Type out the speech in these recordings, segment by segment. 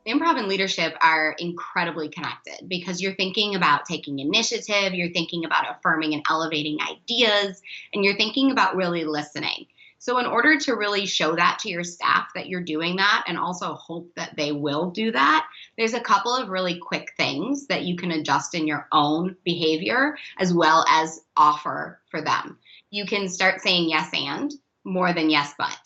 Improv and leadership are incredibly connected because you're thinking about taking initiative, you're thinking about affirming and elevating ideas, and you're thinking about really listening. So, in order to really show that to your staff that you're doing that and also hope that they will do that, there's a couple of really quick things that you can adjust in your own behavior as well as offer for them. You can start saying yes and more than yes but.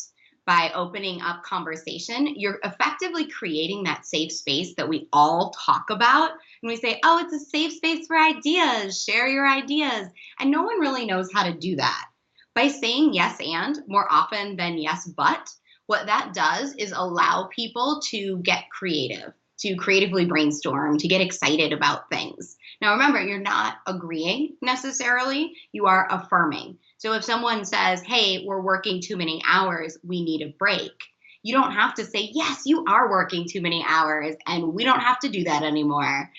By opening up conversation, you're effectively creating that safe space that we all talk about. And we say, oh, it's a safe space for ideas, share your ideas. And no one really knows how to do that. By saying yes and more often than yes but, what that does is allow people to get creative, to creatively brainstorm, to get excited about things. Now, remember, you're not agreeing necessarily, you are affirming. So if someone says, hey, we're working too many hours, we need a break, you don't have to say, yes, you are working too many hours and we don't have to do that anymore.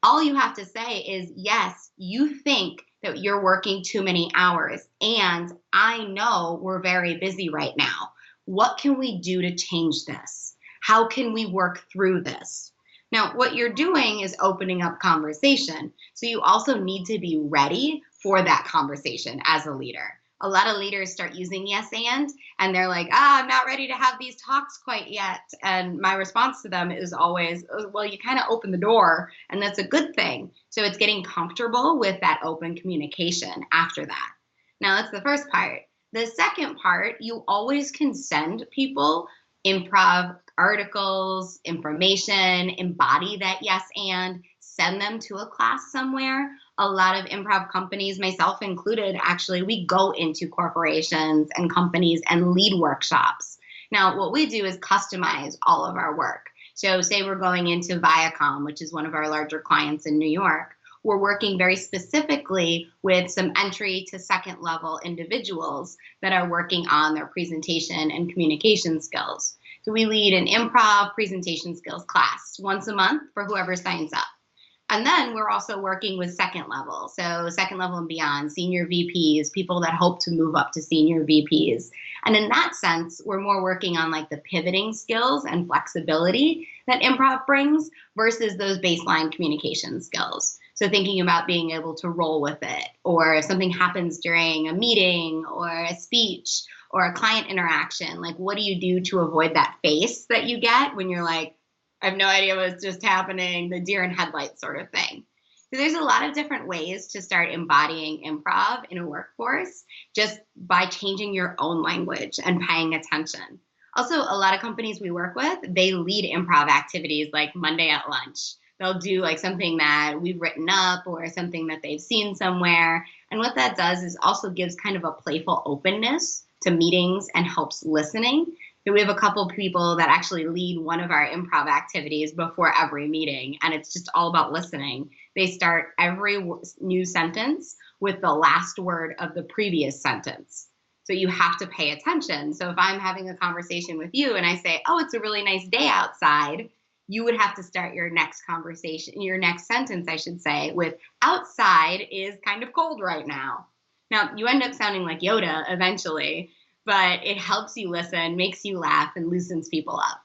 All you have to say is, yes, you think that you're working too many hours and I know we're very busy right now. What can we do to change this? How can we work through this? Now, what you're doing is opening up conversation. So you also need to be ready for that conversation as a leader. A lot of leaders start using yes and they're like, I'm not ready to have these talks quite yet. And my response to them is always, well, you kind of open the door and that's a good thing. So it's getting comfortable with that open communication after that. Now, that's the first part. The second part, you always can send people improv articles, information, embody that yes and, send them to a class somewhere. A lot of improv companies, myself included, actually, we go into corporations and companies and lead workshops. Now, what we do is customize all of our work. So say we're going into Viacom, which is one of our larger clients in New York. We're working very specifically with some entry to second level individuals that are working on their presentation and communication skills. So we lead an improv presentation skills class once a month for whoever signs up. And then we're also working with second level. So second level and beyond, senior VPs, people that hope to move up to senior VPs. And in that sense, we're more working on like the pivoting skills and flexibility that improv brings versus those baseline communication skills. So thinking about being able to roll with it, or if something happens during a meeting or a speech or a client interaction, like what do you do to avoid that face that you get when you're like, I have no idea what's just happening, the deer in headlights sort of thing. So there's a lot of different ways to start embodying improv in a workforce just by changing your own language and paying attention. Also, a lot of companies we work with, they lead improv activities like Monday at lunch. They'll do like something that we've written up or something that they've seen somewhere. And what that does is also gives kind of a playful openness to meetings and helps listening. So we have a couple people that actually lead one of our improv activities before every meeting, and it's just all about listening. They start every new sentence with the last word of the previous sentence. So you have to pay attention. So if I'm having a conversation with you and I say, oh, it's a really nice day outside, you would have to start your next conversation, your next sentence, I should say, with outside is kind of cold right now. Now, you end up sounding like Yoda eventually, but it helps you listen, makes you laugh, and loosens people up.